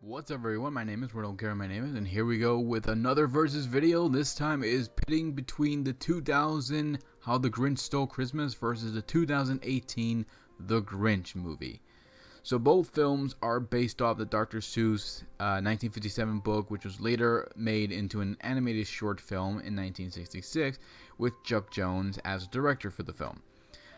What's up everyone, my name is and here we go with another versus video. This time is pitting between the 2000 How the Grinch Stole Christmas versus the 2018 The Grinch movie. So both films are based off the Dr. Seuss 1957 book, which was later made into an animated short film in 1966 with Chuck Jones as director for the film.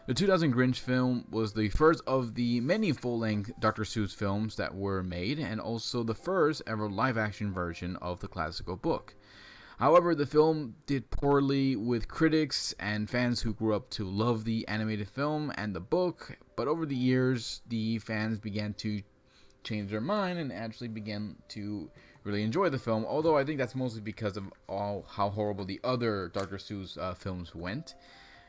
The 2000 Grinch film was the first of the many full-length Dr. Seuss films that were made, and also the first ever live-action version of the classical book. However, the film did poorly with critics and fans who grew up to love the animated film and the book, but over the years, the fans began to change their mind and actually began to really enjoy the film, although I think that's mostly because of how horrible the other Dr. Seuss films went.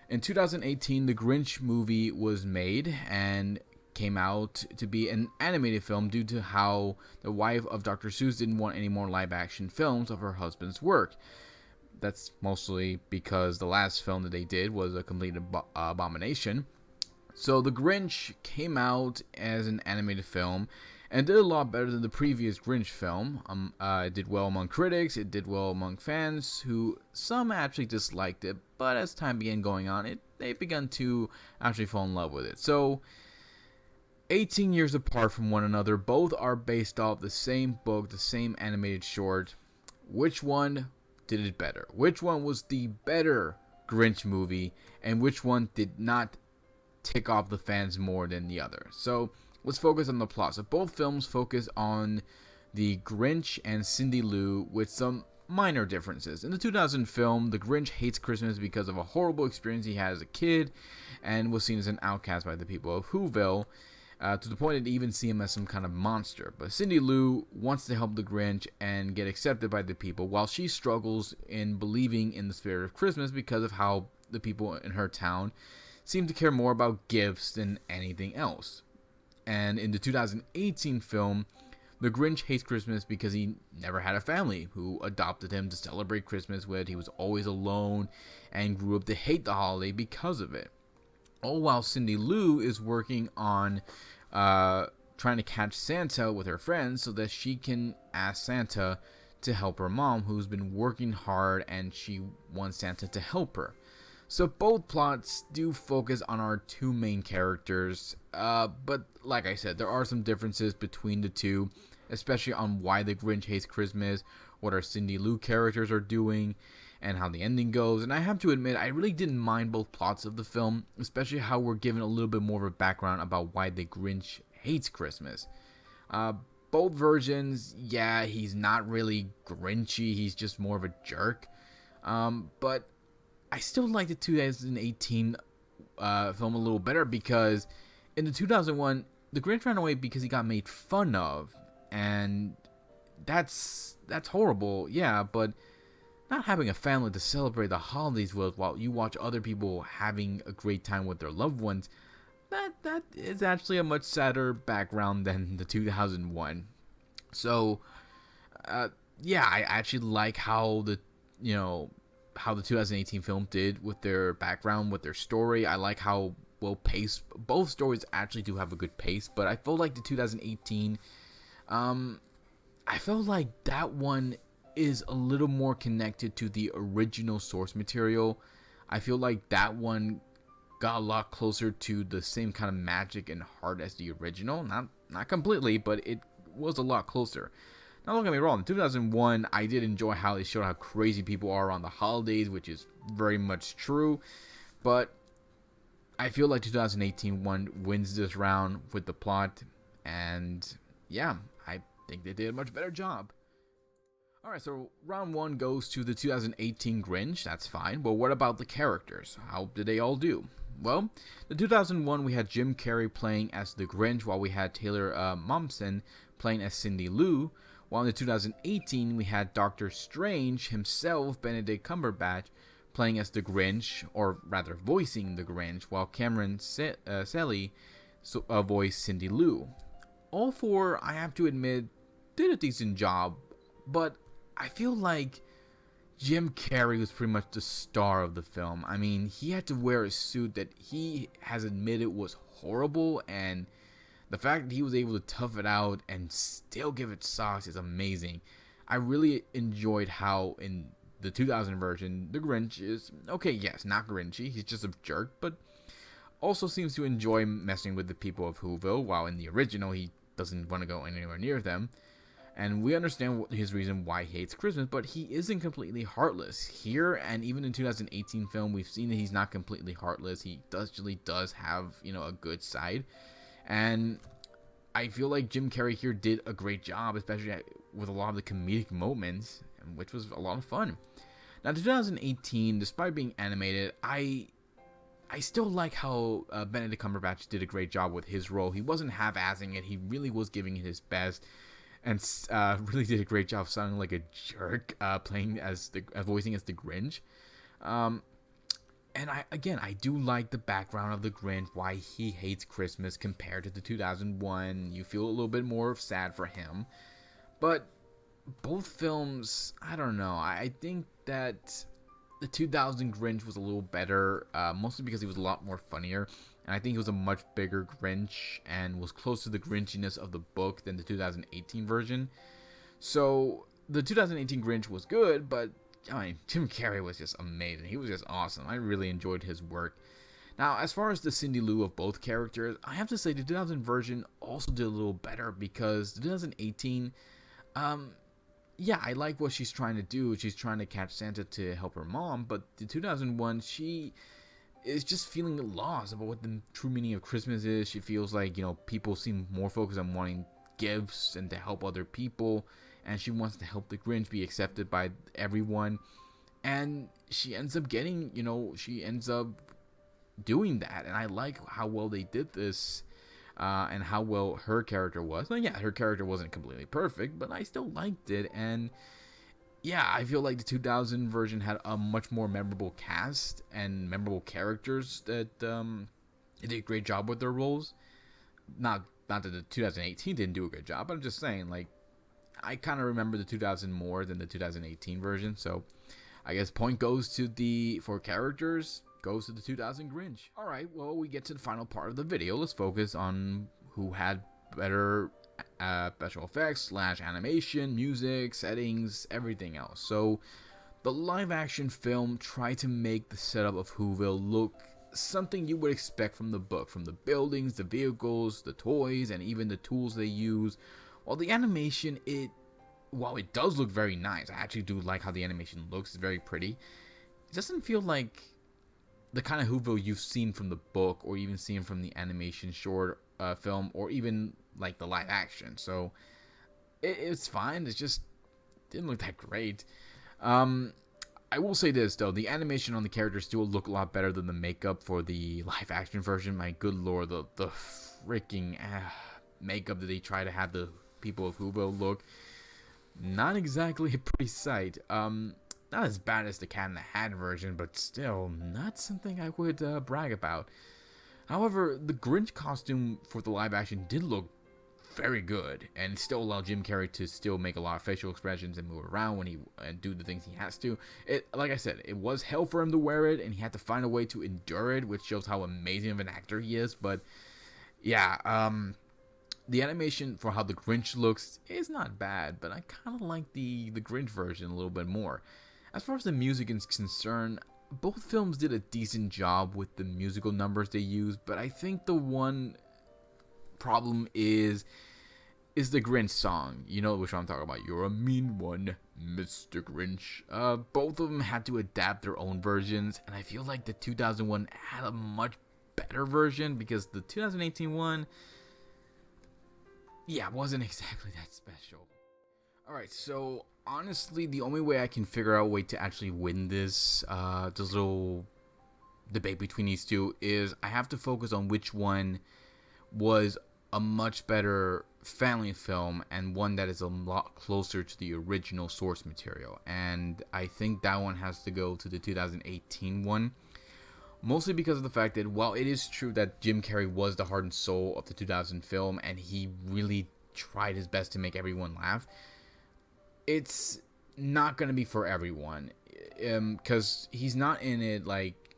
In 2018, the Grinch movie was made and came out to be an animated film due to how the wife of Dr. Seuss didn't want any more live-action films of her husband's work. That's mostly because the last film that they did was a complete abomination. So the Grinch came out as an animated film and did a lot better than the previous Grinch film. It did well among critics, it did well among fans, who some actually disliked it, but as time began going on, they began to actually fall in love with it. So, 18 years apart from one another, both are based off the same book, the same animated short. Which one did it better? Which one was the better Grinch movie, and which one did not tick off the fans more than the other? So, let's focus on the plot. So both films focus on the Grinch and Cindy Lou with some minor differences. In the 2000 film, the Grinch hates Christmas because of a horrible experience he had as a kid and was seen as an outcast by the people of Whoville, to the point that they even see him as some kind of monster. But Cindy Lou wants to help the Grinch and get accepted by the people, while she struggles in believing in the spirit of Christmas because of how the people in her town seem to care more about gifts than anything else. And in the 2018 film, the Grinch hates Christmas because he never had a family who adopted him to celebrate Christmas with. He was always alone and grew up to hate the holiday because of it. All while Cindy Lou is working on trying to catch Santa with her friends so that she can ask Santa to help her mom, who's been working hard, and she wants Santa to help her. So both plots do focus on our two main characters, but like I said, there are some differences between the two, especially on why the Grinch hates Christmas, what our Cindy Lou characters are doing, and how the ending goes. And I have to admit, I really didn't mind both plots of the film, especially how we're given a little bit more of a background about why the Grinch hates Christmas. Both versions, yeah, he's not really Grinchy, he's just more of a jerk, but I still like the 2018 film a little better because in the 2001, the Grinch ran away because he got made fun of, and that's horrible, yeah, but not having a family to celebrate the holidays with while you watch other people having a great time with their loved ones, that is actually a much sadder background than the 2001. So, yeah, I actually like how the 2018 film did with their background, with their story. I like how well paced both stories actually do have a good pace, but I felt like the 2018, I felt like that one is a little more connected to the original source material. I feel like that one got a lot closer to the same kind of magic and heart as the original. Not completely, but it was a lot closer. Now, don't get me wrong, in 2001, I did enjoy how they showed how crazy people are on the holidays, which is very much true, but I feel like 2018 one wins this round with the plot, and yeah, I think they did a much better job. Alright, so round one goes to the 2018 Grinch, that's fine, but what about the characters? How did they all do? Well, the 2001 we had Jim Carrey playing as the Grinch, while we had Taylor Momsen playing as Cindy Lou, while in the 2018 we had Doctor Strange himself, Benedict Cumberbatch, playing as the Grinch, or rather voicing the Grinch, while Cameron Selle voiced Cindy Lou. All four, I have to admit, did a decent job, but I feel like Jim Carrey was pretty much the star of the film. I mean, he had to wear a suit that he has admitted was horrible, and The fact that he was able to tough it out and still give it sauce is amazing. I really enjoyed how in the 2000 version, the Grinch is, okay, yes, not Grinchy, he's just a jerk, but also seems to enjoy messing with the people of Whoville, while in the original he doesn't want to go anywhere near them. And we understand his reason why he hates Christmas, but he isn't completely heartless. Here, and even in 2018 film, we've seen that he's not completely heartless. He really does have, a good side. And I feel like Jim Carrey here did a great job, especially with a lot of the comedic moments, which was a lot of fun. Now, 2018, despite being animated, I still like how Benedict Cumberbatch did a great job with his role. He wasn't half-assing it. He really was giving it his best, and really did a great job sounding like a jerk, playing as voicing as the Grinch. And I do like the background of the Grinch, why he hates Christmas compared to the 2001. You feel a little bit more sad for him, but both films, I don't know. I think that the 2000 Grinch was a little better, mostly because he was a lot more funnier, and I think he was a much bigger Grinch and was closer to the Grinchiness of the book than the 2018 version. So the 2018 Grinch was good, but Jim Carrey was just amazing. He was just awesome. I really enjoyed his work. Now, as far as the Cindy Lou of both characters, I have to say the 2000 version also did a little better, because the 2018, yeah, I like what she's trying to do. She's trying to catch Santa to help her mom, but the 2001, she is just feeling lost about what the true meaning of Christmas is. She feels like, people seem more focused on wanting gifts and to help other people, and she wants to help the Grinch be accepted by everyone, and she ends up getting, she ends up doing that, and I like how well they did this, and how well her character was. Now, yeah, her character wasn't completely perfect, but I still liked it, and yeah, I feel like the 2000 version had a much more memorable cast and memorable characters that they did a great job with their roles. Not that the 2018 didn't do a good job, but I'm just saying, like, I kind of remember the 2000 more than the 2018 version, so I guess point goes to for characters, goes to the 2000 Grinch. Alright, well, we get to the final part of the video. Let's focus on who had better special effects / animation, music, settings, everything else. So, the live-action film tried to make the setup of Whoville look something you would expect from the book, from the buildings, the vehicles, the toys, and even the tools they use. While the animation, while it does look very nice, I actually do like how the animation looks. It's very pretty. It doesn't feel like the kind of Whoville you've seen from the book, or even seen from the animation short film, or even like the live action. So it's fine. It just didn't look that great. I will say this though, the animation on the characters still look a lot better than the makeup for the live action version. My good lord, the freaking makeup that they try to have the people of Whoville look, not exactly a pretty sight. Not as bad as the Cat in the Hat version, but still not something I would brag about. However, the Grinch costume for the live action did look very good, and still allowed Jim Carrey to still make a lot of facial expressions and move around when and do the things he has to. Like I said, it was hell for him to wear it, and he had to find a way to endure it, which shows how amazing of an actor he is. But yeah, the animation for how the Grinch looks is not bad, but I kind of like the Grinch version a little bit more. As far as the music is concerned, both films did a decent job with the musical numbers they used, but I think the one problem is the Grinch song. You know which one I'm talking about. You're a mean one, Mr. Grinch. Both of them had to adapt their own versions, and I feel like the 2001 had a much better version, because the 2018 one, yeah, wasn't exactly that special. Alright, so honestly, the only way I can figure out a way to actually win this little debate between these two is I have to focus on which one was a much better family film and one that is a lot closer to the original source material. And I think that one has to go to the 2018 one. Mostly because of the fact that while it is true that Jim Carrey was the heart and soul of the 2000 film and he really tried his best to make everyone laugh, it's not going to be for everyone, because he's not in it like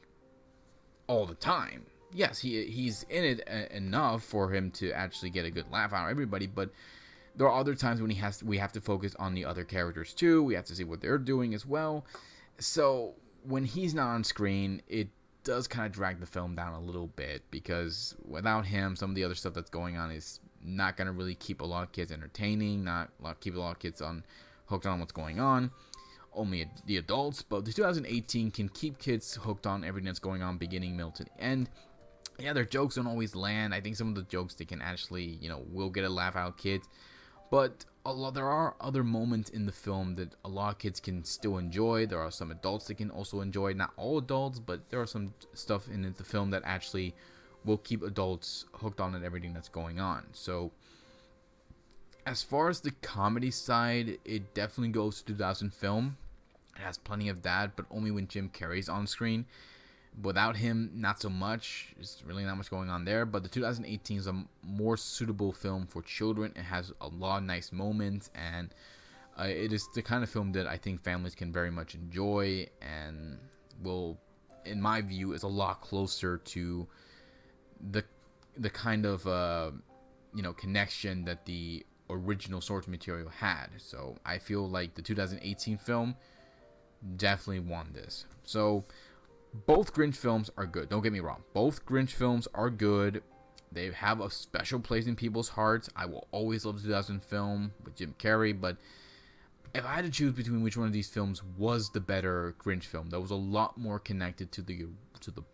all the time. yes, he's in it enough for him to actually get a good laugh out of everybody, but there are other times when we have to focus on the other characters too. We have to see what they're doing as well. So when he's not on screen, it does kind of drag the film down a little bit, because without him, some of the other stuff that's going on is not going to really keep a lot of kids entertaining, keep a lot of kids on hooked on what's going on. Only the adults, but the 2018 can keep kids hooked on everything that's going on, beginning, middle to the end. Yeah, their jokes don't always land. I think some of the jokes they can actually, will get a laugh out of kids. But there are other moments in the film that a lot of kids can still enjoy. There are some adults that can also enjoy. Not all adults, but there are some stuff in the film that actually will keep adults hooked on everything that's going on. So as far as the comedy side, it definitely goes to 2000 film. It has plenty of that, but only when Jim Carrey's on screen. Without him, not so much. There's really not much going on there. But the 2018 is a more suitable film for children. It has a lot of nice moments, and it is the kind of film that I think families can very much enjoy, and will, in my view, is a lot closer to the kind of connection that the original source material had. So I feel like the 2018 film definitely won this. So both Grinch films are good. Don't get me wrong. Both Grinch films are good. They have a special place in people's hearts. I will always love the 2000 film with Jim Carrey, but if I had to choose between which one of these films was the better Grinch film, that was a lot more connected to the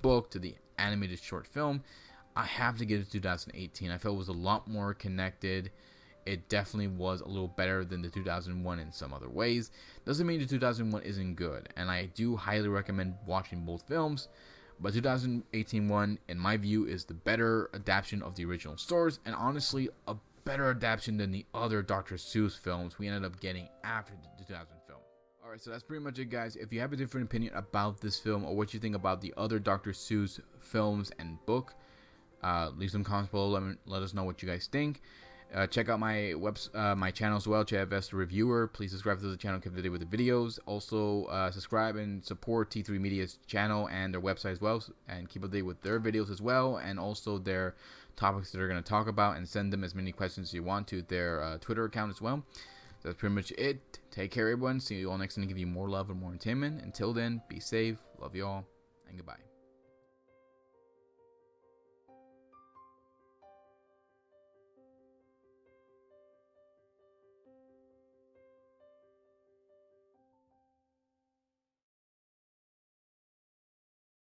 book, to the animated short film, I have to give it to 2018. I felt it was a lot more connected. It definitely was a little better than the 2001 in some other ways. Doesn't mean the 2001 isn't good, and I do highly recommend watching both films. But 2018 one, in my view, is the better adaptation of the original stories, and honestly, a better adaptation than the other Dr. Seuss films we ended up getting after the 2000 film. Alright, so that's pretty much it, guys. If you have a different opinion about this film, or what you think about the other Dr. Seuss films and book, leave some comments below. Let us know what you guys think. Check out my my channel as well, JFS the Reviewer. Please subscribe to the channel, keep up to date with the videos. Also, subscribe and support T3 Media's channel and their website as well, and keep up to date with their videos as well, and also their topics that they're going to talk about, and send them as many questions as you want to their Twitter account as well. So that's pretty much it. Take care, everyone. See you all next time to give you more love and more entertainment. Until then, be safe. Love you all, and goodbye.